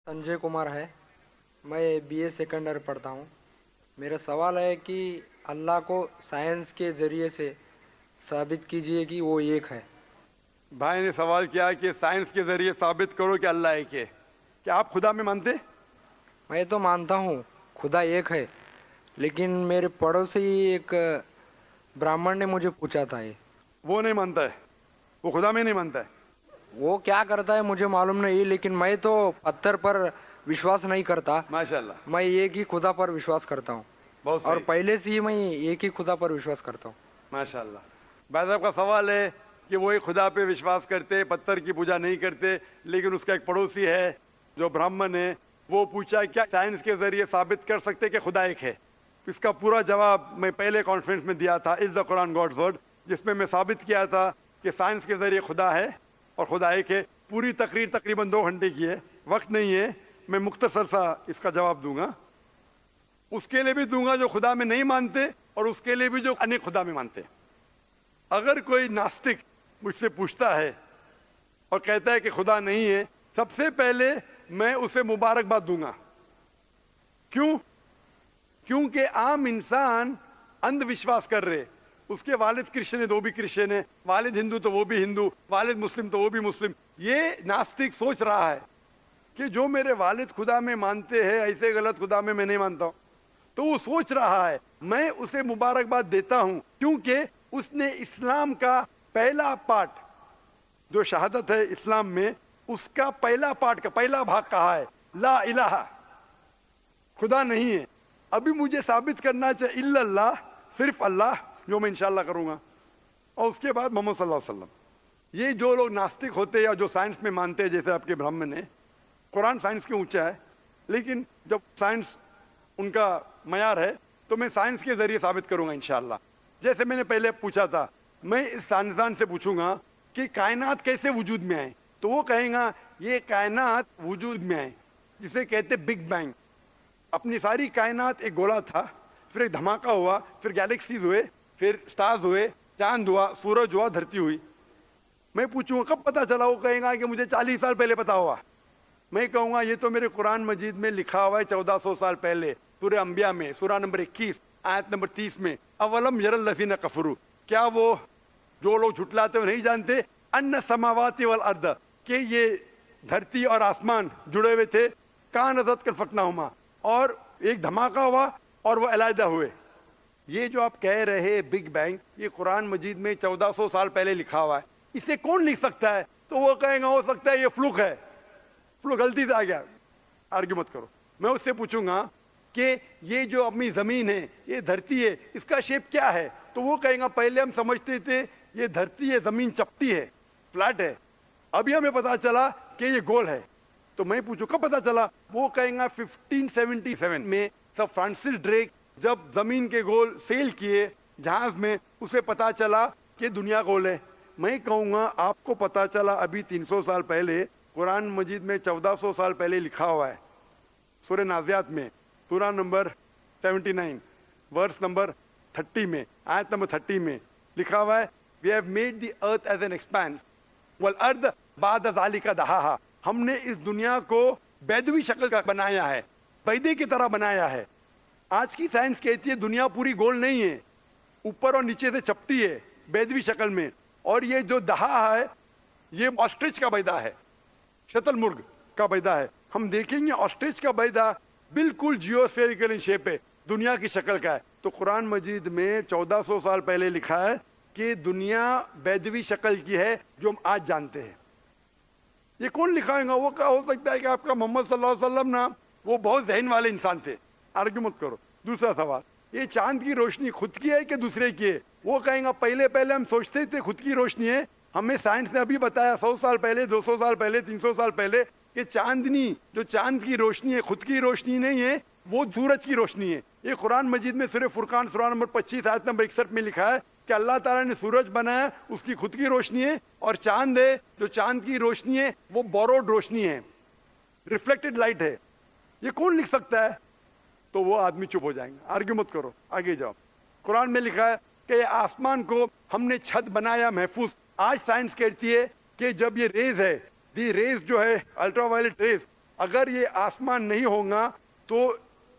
संजय कुमार है। मैं BA second year पढ़ता हूँ। मेरा सवाल है कि अल्लाह को साइंस के ज़रिए से साबित कीजिए कि वो एक है। भाई ने सवाल किया कि साइंस के जरिए साबित करो कि अल्लाह एक है। क्या आप खुदा में मानते? मैं तो मानता हूँ खुदा एक है, लेकिन मेरे पड़ोसी एक ब्राह्मण ने मुझे पूछा था ये। वो नहीं मानता है, वो खुदा में नहीं मानता है। वो क्या करता है मुझे मालूम नहीं, लेकिन मैं तो पत्थर पर विश्वास नहीं करता। माशाल्लाह, मैं एक ही खुदा पर विश्वास करता हूँ, बहुत और सही। पहले से ही मैं एक ही खुदा पर विश्वास करता हूँ। माशाल्लाह। भाई साहब का सवाल है कि वो एक खुदा पे विश्वास करते, पत्थर की पूजा नहीं करते, लेकिन उसका एक पड़ोसी है जो ब्राह्मण है, वो पूछा क्या साइंस के जरिए साबित कर सकते कि खुदा एक है। इसका पूरा जवाब मैं पहले कॉन्फ्रेंस में दिया था, is the Quran God's word, जिसमें मैं साबित किया था कि साइंस के जरिए खुदा है और खुदा एक है। पूरी तकरीर तकरीबन 2 घंटे की है, वक्त नहीं है, मैं मुख्तसर सा इसका जवाब दूंगा। उसके लिए भी दूंगा जो खुदा में नहीं मानते, और उसके लिए भी जो अनेक खुदा में मानते। अगर कोई नास्तिक मुझसे पूछता है और कहता है कि खुदा नहीं है, सबसे पहले मैं उसे मुबारकबाद दूंगा। क्यों? क्योंकि आम इंसान अंधविश्वास कर रहे। उसके वालिद क्रिश्चियन है तो वो भी क्रिश्चियन है, वालिद हिंदू तो वो भी हिंदू, वालिद मुस्लिम तो वो भी मुस्लिम। ये नास्तिक सोच रहा है कि जो मेरे वालिद खुदा में मानते हैं, ऐसे गलत खुदा में मैं नहीं मानता हूं। तो वो सोच रहा है, मैं उसे मुबारकबाद देता हूं, क्योंकि उसने इस्लाम का पहला पार्ट, जो शहादत है इस्लाम में, उसका पहला पार्ट का पहला भाग कहा है, ला इलाहा, खुदा नहीं है। अभी मुझे साबित करना चाहिए इल्लल्लाह, सिर्फ अल्लाह, जो मैं इंशाल्लाह करूंगा, और उसके बाद मोहम्मद सल्लल्लाहु अलैहि वसल्लम। ये जो लोग नास्तिक होते हैं या जो साइंस में मानते हैं, जैसे आपके ब्राह्मण है, कुरान साइंस के ऊंचा है, लेकिन जब साइंस उनका मयार है तो मैं साइंस के जरिए साबित करूंगा इंशाल्लाह। जैसे मैंने पहले पूछा था, मैं इस साइंसदान से पूछूंगा कि कायनात कैसे वजूद में आए, तो वो कहेगा ये कायनात वजूद में आए जिसे कहते बिग बैंग। अपनी सारी कायनात एक गोला था, फिर एक धमाका हुआ, फिर गैलेक्सीज हुए, फिर स्टार्स हुए, चांद हुआ, सूरज हुआ, धरती हुई। मैं पूछूंगा कब पता चला, वो कहेगा कि मुझे 40 साल पहले पता हुआ। मैं कहूंगा ये तो मेरे कुरान मजीद में लिखा हुआ है 1400 साल पहले, सूरह अंबिया में, सूरह नंबर 21 आयत नंबर 30 में, अवलम यरल लज़ीना कफरू, क्या वो जो लोग झुटलाते हो नहीं जानते, अन्न समावाति वल अर्द, कि ये धरती और आसमान जुड़े हुए थे, कान अज़त कल फकनाहुमा, और एक धमाका हुआ और वो अलहदा हुए। ये जो आप कह रहे बिग बैंग, ये कुरान मजीद में 1400 साल पहले लिखा हुआ है, इसे कौन लिख सकता है? तो वो कहेगा हो सकता है ये फ्लूक है, फ्लूक गलती से आ गया। आर्ग्यू मत करो। मैं उससे पूछूंगा कि ये जो अपनी जमीन है, ये धरती है, इसका शेप क्या है? तो वो कहेगा पहले हम समझते थे ये धरती है, जमीन चपटी है, फ्लैट है, अभी हमें पता चला कि ये गोल है। तो मैं पूछू कब पता चला? वो कहेगा 1577 में सर फ्रांसिस ड्रेक जब जमीन के गोल सेल किए जहाज में, उसे पता चला कि दुनिया गोल है। मैं कहूंगा आपको पता चला अभी 300 साल पहले, कुरान मजीद में 1400 साल पहले लिखा हुआ है, सूरह नाज़ियात में, सूरह नंबर 79 वर्स नंबर 30 में, आयत नंबर 30 में लिखा हुआ है, we have made the earth as an expanse वल अर्द बाद ज़ालिका दहाहा, हमने इस दुनिया को बैदवी शक्ल का बनाया है, बैदे की तरह बनाया है। आज की साइंस कहती है दुनिया पूरी गोल नहीं है, ऊपर और नीचे से चपटी है बैदवी शक्ल में, और ये जो दहा है ये ऑस्ट्रिच का बैदा है, शतलमुर्ग का बैदा है। हम देखेंगे ऑस्ट्रिच का बैदा बिल्कुल जियोस्फेरिकल इन शेप है, दुनिया की शक्ल का है। तो कुरान मजीद में 1400 साल पहले लिखा है कि दुनिया बैदवी शक्ल की है जो हम आज जानते हैं। ये कौन लिखाएगा? वो क्या हो सकता है कि आपका मोहम्मद सल्लल्लाहु अलैहि वसल्लम ना, वो बहुत ज़हन वाले इंसान थे। आर्ग्यू मत करो। दूसरा सवाल, ये चांद की रोशनी खुद की है कि दूसरे की है? वो कहेगा पहले पहले हम सोचते थे खुद की रोशनी है, हमें साइंस ने अभी बताया 100 साल पहले, 200 साल पहले, 300 साल पहले, कि चांदनी, जो चांद की रोशनी है, खुद की रोशनी नहीं है, वो सूरज की रोशनी है। ये कुरान मजीद में सूरह फुरकान सूरह नंबर 25 आयत नंबर 61 में लिखा है कि अल्लाह ताला ने सूरज बनाया, उसकी खुद की रोशनी है, और चांद है, जो चांद की रोशनी है वो बोरोड रोशनी है, रिफ्लेक्टेड लाइट है। ये कौन लिख सकता है? तो वो आदमी चुप हो जाएंगे। आर्ग्यू मत करो, आगे जाओ। कुरान में लिखा है कि आसमान को हमने छत बनाया महफूज। आज साइंस कहती है कि जब ये रेज है, दी रेज जो है अल्ट्रावायलेट रेज, اگر یہ آسمان نہیں ہوگا تو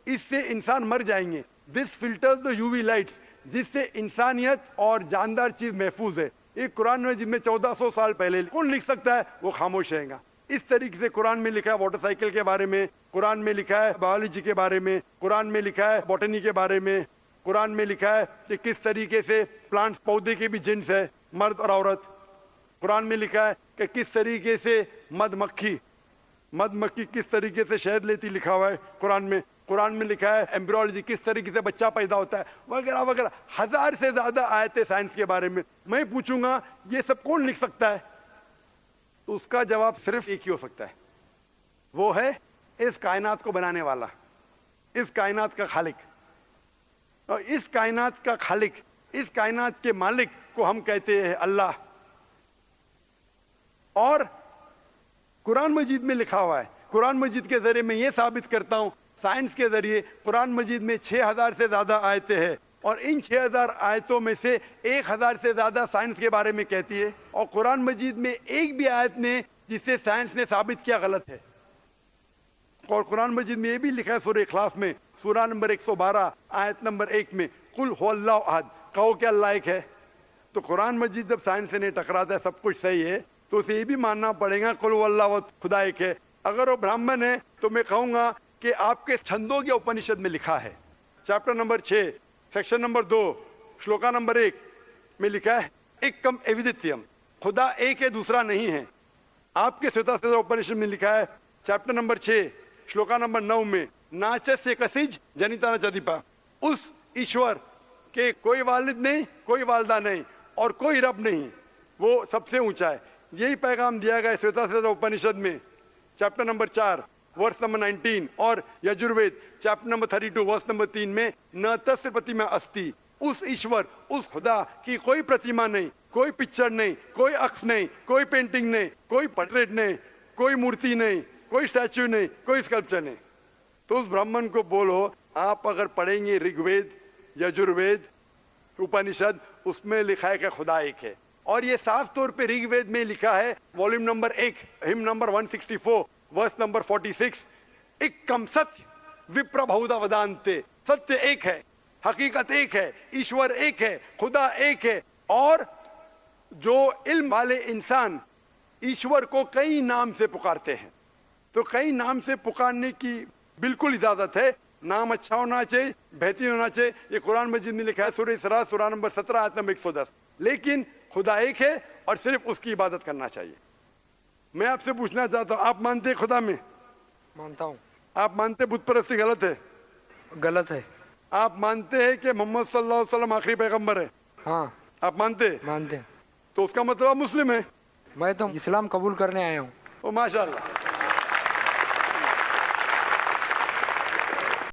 اس سے انسان مر جائیں گے. This filters the U V lights, جس سے انسانیت اور جاندار چیز محفوظ ہے. یہ قرآن میں جن میں 1400 سال پہلے کون لکھ سکتا ہے؟ وہ خاموش رہے گا. اس طریقے سے قرآن میں لکھا ہے واٹر سائیکل کے بارے میں، قرآن میں لکھا ہے بایولوجی کے بارے میں، قرآن میں لکھا ہے بوٹنی کے بارے میں، قرآن میں لکھا ہے کہ کس طریقے سے پلانٹس پودے کے بھی جنس ہے، مرد اور عورت. قرآن میں لکھا ہے کہ کس طریقے سے مد مکھی کس طریقے سے شہد لیتی، لکھا ہوا ہے قرآن میں. قرآن میں لکھا ہے ایمبریولوجی، کس طریقے سے بچہ پیدا ہوتا ہے، وغیرہ وغیرہ. 1000 سے زیادہ آیتیں سائنس کے بارے میں. میں پوچھوں گا یہ سب کون لکھ سکتا ہے؟ تو اس کا جواب صرف ایک ہی ہو سکتا ہے، وہ ہے اس کائنات کو بنانے والا، اس کائنات کا خالق. اور اس کائنات کا خالق، اس کائنات کے مالک کو ہم کہتے ہیں اللہ. اور قرآن مجید میں لکھا ہوا ہے، قرآن مجید کے ذریعے میں یہ ثابت کرتا ہوں، سائنس کے ذریعے قرآن مجید میں 6000 سے زیادہ آیتیں ہیں، اور ان 6000 آیتوں میں سے 1000 سے زیادہ سائنس کے بارے میں کہتی ہے. اور قرآن مجید میں ایک بھی آیت نے جسے سائنس نے ثابت کیا غلط ہے. اور قرآن مجید میں یہ بھی لکھا ہے سورہ اخلاص میں، سورہ نمبر 112 آیت نمبر 1 میں، قل هو اللہ احد، کہو کہ اللہ ایک ہے. تو قرآن مجید جب سائنس سے نہیں ٹکراتا ہے، سب کچھ صحیح ہے، تو اسے یہ بھی ماننا پڑے گا قل هو اللہ احد، خدا ایک ہے. اگر وہ برہمن ہے تو میں کہوں گا کہ آپ کے چھندوگیہ اپنشد میں لکھا ہے، chapter number 6 section number 2 shloka number 1 میں لکھا ہے ایکم ایودتیم، خدا ایک ہے دوسرا نہیں ہے. آپ کے سوتا سوتا اپنشد میں لکھا ہے چیپٹر نمبر 6 شلوکا نمبر 9 میں، ناچس سے کسج جنیتا نچدیپا، اس ایشور کے کوئی والد نہیں، کوئی والدہ نہیں، اور کوئی رب نہیں، وہ سب سے اونچا ہے. یہی پیغام دیا گیا سوتا سوتا اپنشد میں چیپٹر نمبر 4 ورس نمبر 19، اور Yajurveda chapter number 32 verse number 3 میں، نہ تس پرتیما استی، اس ایشور، اس خدا کی کوئی پرتیما نہیں، کوئی پکچر نہیں، کوئی عکس نہیں، کوئی پینٹنگ نہیں، کوئی پورٹریٹ نہیں، کوئی مورتی نہیں، کوئی اسٹیچو نہیں، کوئی اسکلپچر نہیں. تو اس برہمن کو بولو، آپ اگر پڑھیں گے رگ وید، یجروید، اپنشد، اس میں لکھا ہے کہ خدا ایک ہے. اور یہ صاف طور پہ رگ وید میں لکھا ہے، والیوم نمبر 1 ہم نمبر 164 ورس نمبر 46، ایکم ستیہ وپربھودا ودانتے، ستیہ ایک ہے، حقیقت ایک ہے، ایشور ایک ہے، خدا ایک ہے. اور جو علم والے انسان ایشور کو کئی نام سے پکارتے ہیں، تو کئی نام سے پکارنے کی بالکل اجازت ہے. نام اچھا ہونا چاہیے، بہترین ہونا چاہیے. یہ قرآن مجید میں لکھا ہے سورہ اسراء سورہ نمبر 17 آیت نمبر 110. لیکن خدا ایک ہے اور صرف اس کی عبادت کرنا چاہیے. میں آپ سے پوچھنا چاہتا ہوں، آپ مانتے ہیں خدا میں؟ مانتا ہوں. آپ مانتے بت پرستی غلط ہے؟ غلط ہے. آپ مانتے ہیں کہ محمد صلی اللہ علیہ وسلم آخری پیغمبر ہے؟ ہاں آپ مانتے ہیں؟ مانتے ہیں. تو اس کا مطلب آپ مسلم ہے. میں تو اسلام قبول کرنے آیا ہوں. ماشاء اللہ.